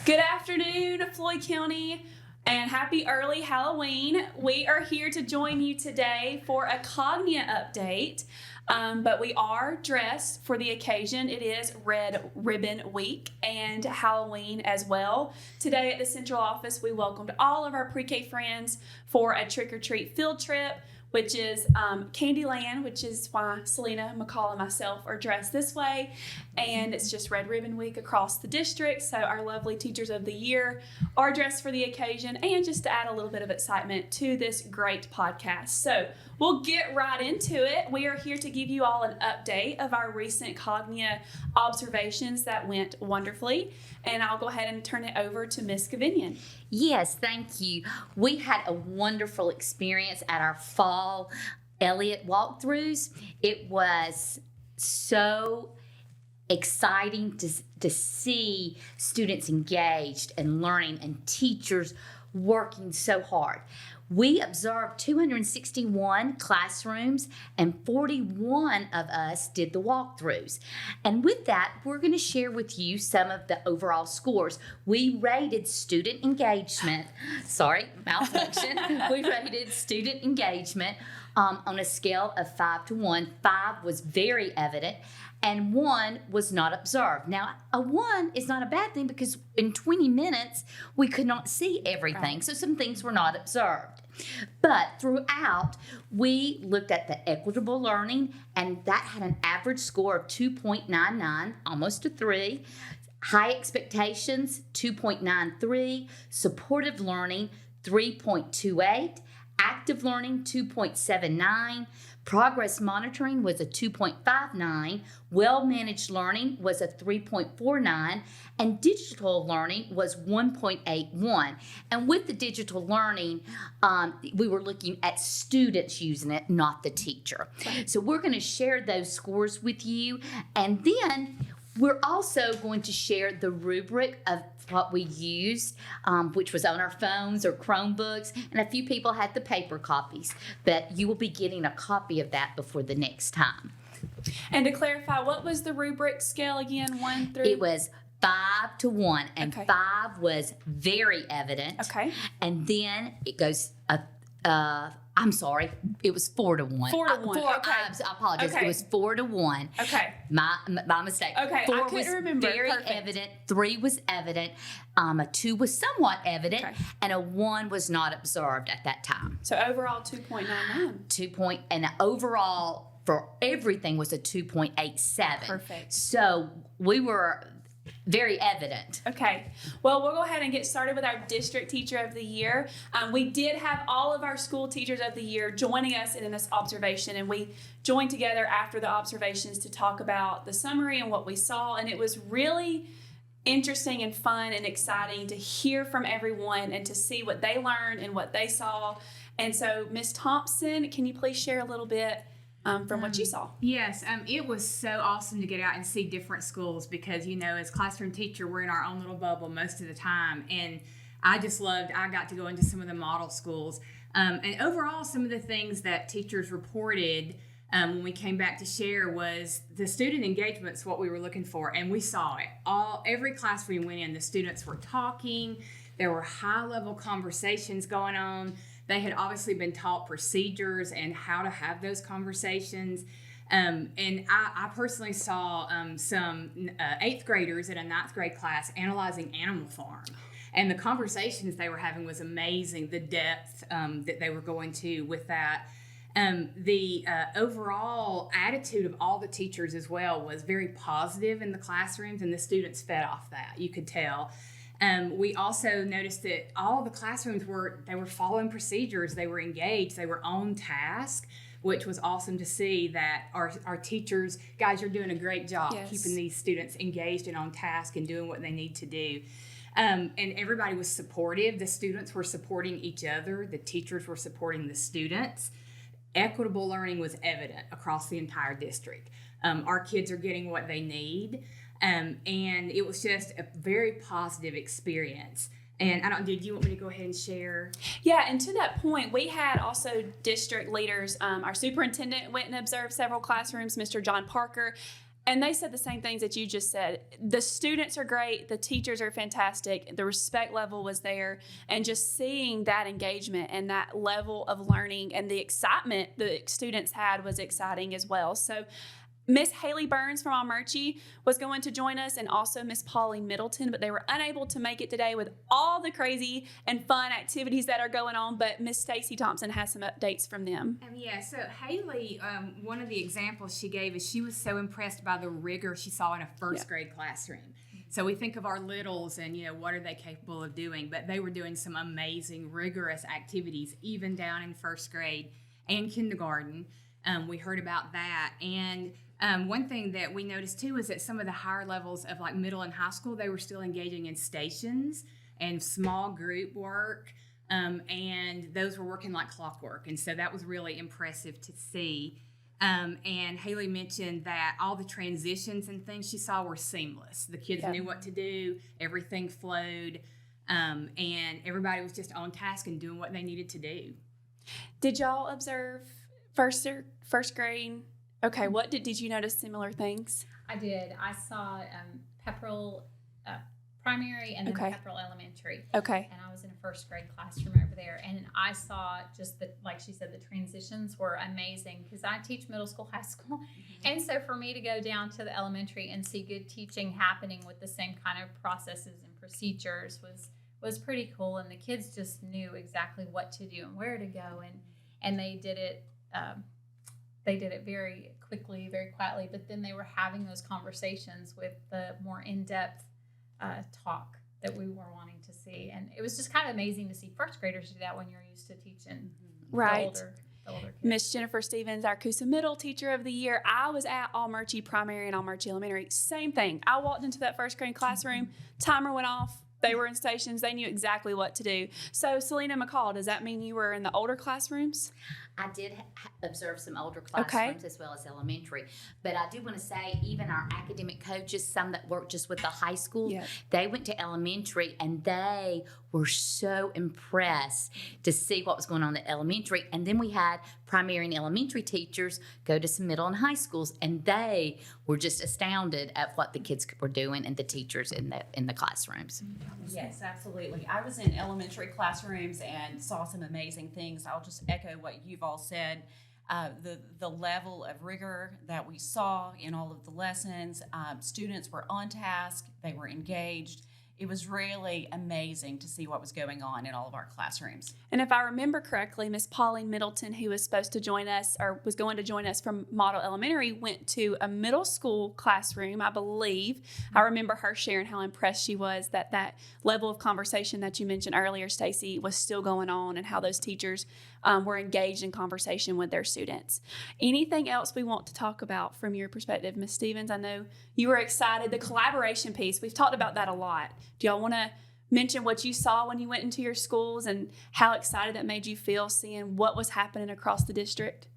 Good afternoon, Floyd County, and happy early Halloween. We are here to join you today for a Cognia update, but we are dressed for the occasion. It is Red Ribbon Week and Halloween as well. Today at the central office, we welcomed all of our pre-K friends for a trick-or-treat field trip, which is Candyland, which is why Selena, McCall, and myself are dressed this way. And it's just Red Ribbon Week across the district. So our lovely Teachers of the Year are dressed for the occasion and just to add a little bit of excitement to this great podcast. So we'll get right into it. We are here to give you all an update of our recent Cognia observations that went wonderfully. And I'll go ahead and turn it over to Ms. Gavinian. Yes, thank you. We had a wonderful experience at our fall Elliott Walkthroughs. It was so exciting to see students engaged and learning and teachers working so hard. We observed 261 classrooms and 41 of us did the walkthroughs. And with that, we're going to share with you some of the overall scores. We rated student engagement, malfunction. We rated student engagement on a scale of 5 to 1. 5 was very evident and 1 was not observed. Now, a 1 is not a bad thing because in 20 minutes, we could not see everything. Right. So some things were not observed. But throughout, we looked at the equitable learning, and that had an average score of 2.99, almost a 3. High expectations, 2.93. Supportive learning, 3.28. Active learning, 2.79. Progress monitoring was a 2.59. Well-managed learning was a 3.49. And digital learning was 1.81. And with the digital learning, we were looking at students using it, not the teacher. So we're going to share those scores with you. And then we're also going to share the rubric of what we used, which was on our phones or Chromebooks, and a few people had the paper copies, but you will be getting a copy of that before the next time. And to clarify, what was the rubric scale again, 1 through? It was 5 to 1, and okay. 5 was very evident. Okay. And then it goes I'm sorry, it was 4 to 1. 4 to 1. Okay. I apologize. Okay. It was 4 to 1. Okay. My mistake. Okay. 4 I couldn't was remember. Very Perfect. evident. 3 was evident. A 2 was somewhat evident, okay. And a 1 was not observed at that time. So overall 2.99. And overall for everything was a 2.87. Perfect. So we were very evident. Okay. Well, we'll go ahead and get started with our District Teacher of the Year. We did have all of our School Teachers of the Year joining us in this observation, and we joined together after the observations to talk about the summary and what we saw, and it was really interesting and fun and exciting to hear from everyone and to see what they learned and what they saw. And so, Ms. Thompson, can you please share a little bit from what you saw? Yes, it was so awesome to get out and see different schools because, as classroom teacher, we're in our own little bubble most of the time. And I got to go into some of the model schools. And overall, some of the things that teachers reported when we came back to share was the student engagement's what we were looking for. And we saw it. Every class we went in, the students were talking. There were high-level conversations going on. They had obviously been taught procedures and how to have those conversations. And I personally saw some 8th graders in a 9th grade class analyzing Animal Farm. And the conversations they were having was amazing, the depth that they were going to with that. The overall attitude of all the teachers as well was very positive in the classrooms, and the students fed off that, you could tell. We also noticed that all the classrooms were following procedures, they were engaged, they were on task, which was awesome to see that our teachers, guys, you're doing a great job keeping these students engaged and on task and doing what they need to do. And everybody was supportive. The students were supporting each other. The teachers were supporting the students. Equitable learning was evident across the entire district. Our kids are getting what they need. And it was just a very positive experience. And do you want me to go ahead and share? Yeah, and to that point, we had also district leaders. Our superintendent went and observed several classrooms, Mr. John Parker, And they said the same things that you just said. The students are great. The teachers are fantastic. The respect level was there. And just seeing that engagement and that level of learning and the excitement the students had was exciting as well. So Miss Haley Burns from Almerchi was going to join us, and also Miss Pauline Middleton, but they were unable to make it today with all the crazy and fun activities that are going on. But Miss Stacy Thompson has some updates from them. So Haley, one of the examples she gave is she was so impressed by the rigor she saw in a first grade classroom. So we think of our littles and, what are they capable of doing? But they were doing some amazing, rigorous activities, even down in first grade and kindergarten. We heard about that. And one thing that we noticed too is that some of the higher levels of like middle and high school, they were still engaging in stations and small group work, and those were working like clockwork. And so that was really impressive to see. And Haley mentioned that all the transitions and things she saw were seamless. The kids knew what to do, everything flowed, and everybody was just on task and doing what they needed to do. Did y'all observe first grade? Okay, what did you notice similar things? I did. I saw Pepperell Primary and then Pepperell Elementary. Okay. And I was in a first grade classroom over there, and I saw just like she said, the transitions were amazing because I teach middle school, high school, and so for me to go down to the elementary and see good teaching happening with the same kind of processes and procedures was pretty cool, and the kids just knew exactly what to do and where to go, and they did it. They did it very quickly, very quietly, but then they were having those conversations with the more in-depth talk that we were wanting to see. And it was just kind of amazing to see first graders do that when you're used to teaching the older kids. Miss Jennifer Stevens, our Coosa Middle Teacher of the Year. I was at Almerchi Primary and Almerchi Elementary. Same thing. I walked into that first grade classroom, timer went off. They were in stations. They knew exactly what to do. So, Selena McCall, does that mean you were in the older classrooms? I did observe some older classrooms as well as elementary. But I do want to say, even our academic coaches, some that worked just with the high school, they went to elementary and they were so impressed to see what was going on at elementary. And then we had primary and elementary teachers go to some middle and high schools, and they were just astounded at what the kids were doing and the teachers in the classrooms. Yes, absolutely. I was in elementary classrooms and saw some amazing things. I'll just echo what you've all said. The level of rigor that we saw in all of the lessons, students were on task, they were engaged. It was really amazing to see what was going on in all of our classrooms. And if I remember correctly, Miss Pauline Middleton, who was supposed to join us or was going to join us from Model Elementary, went to a middle school classroom, I believe. I remember her sharing how impressed she was that level of conversation that you mentioned earlier, Stacy, was still going on, and how those teachers were engaged in conversation with their students. Anything else we want to talk about from your perspective, Miss Stevens? I know you were excited. The collaboration piece, we've talked about that a lot. Do y'all want to mention what you saw when you went into your schools and how excited that made you feel seeing what was happening across the district?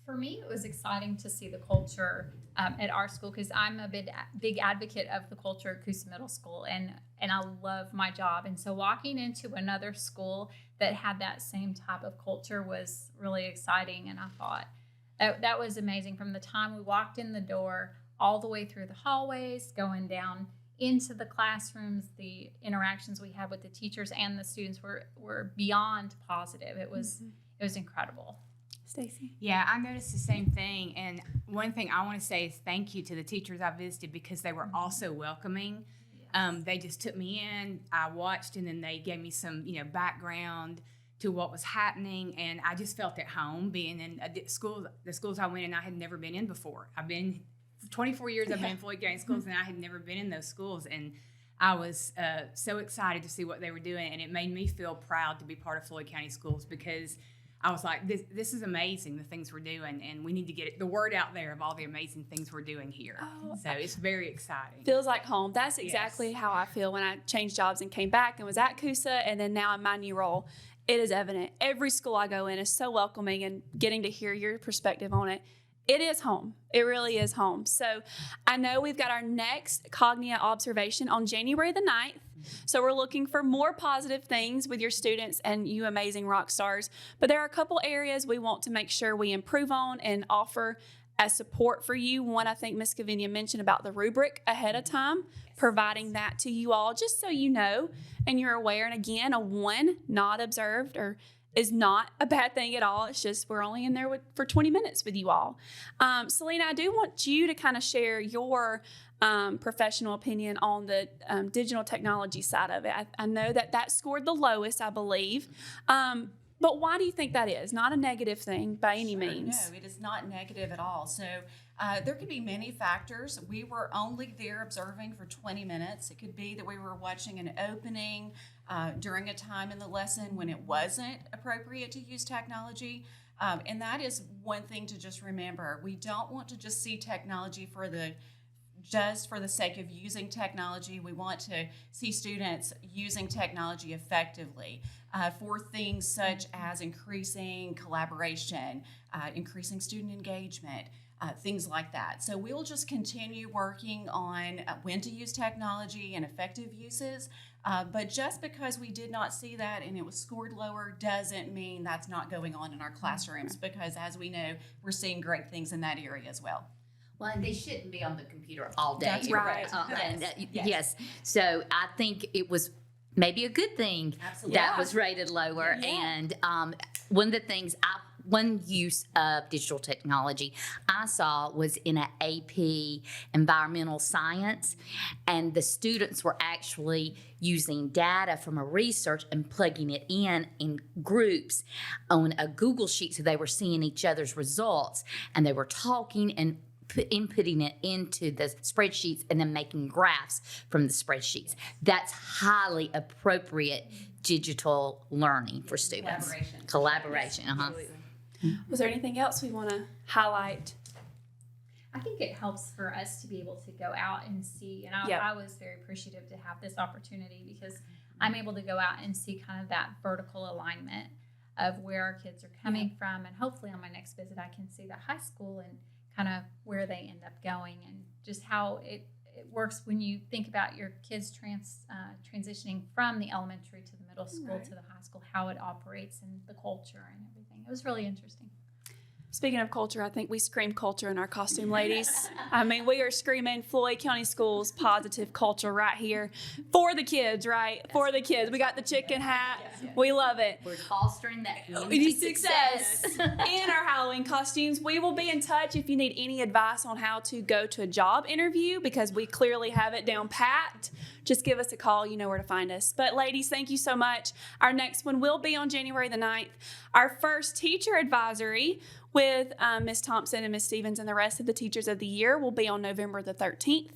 For me, it was exciting to see the culture at our school because I'm a big advocate of the culture at Coosa Middle School, and I love my job. And so walking into another school that had that same type of culture was really exciting, and I thought that was amazing from the time we walked in the door all the way through the hallways, going down into the classrooms. The interactions we had with the teachers and the students were beyond positive. It was incredible. Stacy? Yeah, I noticed the same thing. And one thing I want to say is thank you to the teachers I visited because they were also welcoming. They just took me in, I watched, and then they gave me some, background to what was happening. And I just felt at home being in the schools I went in, I had never been in before. I've been 24 years I've been in Floyd County schools, and I had never been in those schools. And I was so excited to see what they were doing, and it made me feel proud to be part of Floyd County schools because I was like, this is amazing, the things we're doing, and we need to get the word out there of all the amazing things we're doing here. So it's very exciting. Feels like home. That's exactly how I feel when I changed jobs and came back and was at Coosa, and then now in my new role. It is evident. Every school I go in is so welcoming, and getting to hear your perspective on it. It is home. It really is home. So I know we've got our next Cognia observation on January the 9th. So we're looking for more positive things with your students and you amazing rock stars. But there are a couple areas we want to make sure we improve on and offer as support for you. One, I think Ms. Cavina mentioned about the rubric ahead of time, providing that to you all just so you know and you're aware. And again, a 1 not observed or is not a bad thing at all. It's just we're only in there for 20 minutes with you all. Selena, I do want you to kind of share your professional opinion on the digital technology side of it. I know that scored the lowest, I believe. But why do you think that is? Not a negative thing by any means. No, it is not negative at all. So there could be many factors. We were only there observing for 20 minutes. It could be that we were watching an opening during a time in the lesson when it wasn't appropriate to use technology. And that is one thing to just remember. We don't want to just see technology for the sake of using technology. We want to see students using technology effectively for things such as increasing collaboration, increasing student engagement, things like that. So we'll just continue working on when to use technology and effective uses. But just because we did not see that and it was scored lower doesn't mean that's not going on in our classrooms, because as we know, we're seeing great things in that area as well. Well, and they shouldn't be on the computer all day. That's right. Yes. So I think it was maybe a good thing that was rated lower. Yeah. And one use of digital technology I saw was in an AP environmental science, and the students were actually using data from a research and plugging it in groups on a Google Sheet, so they were seeing each other's results, and they were talking and inputting it into the spreadsheets and then making graphs from the spreadsheets. That's highly appropriate digital learning for students. Collaboration. Was there anything else we want to highlight? I think it helps for us to be able to go out and see, and I was very appreciative to have this opportunity because I'm able to go out and see kind of that vertical alignment of where our kids are coming from, and hopefully on my next visit I can see the high school and kind of where they end up going, and just how it works when you think about your kids transitioning from the elementary to the middle school to the high school, how it operates and the culture and everything. It was really interesting. Speaking of culture, I think we scream culture in our costume, ladies. I mean, we are screaming Floyd County Schools positive culture right here for the kids, right? For the kids. We got the chicken hat. We love it. We're fostering that community success in our Halloween costumes. We will be in touch if you need any advice on how to go to a job interview, because we clearly have it down pat. Just give us a call. You know where to find us. But ladies, thank you so much. Our next one will be on January the 9th. Our first teacher advisory with Ms. Thompson and Ms. Stevens and the rest of the teachers of the year will be on November the 13th,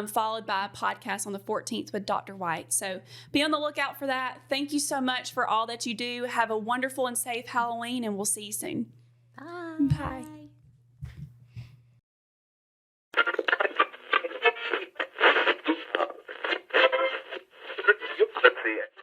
followed by a podcast on the 14th with Dr. White. So be on the lookout for that. Thank you so much for all that you do. Have a wonderful and safe Halloween, and we'll see you soon. Bye. Bye.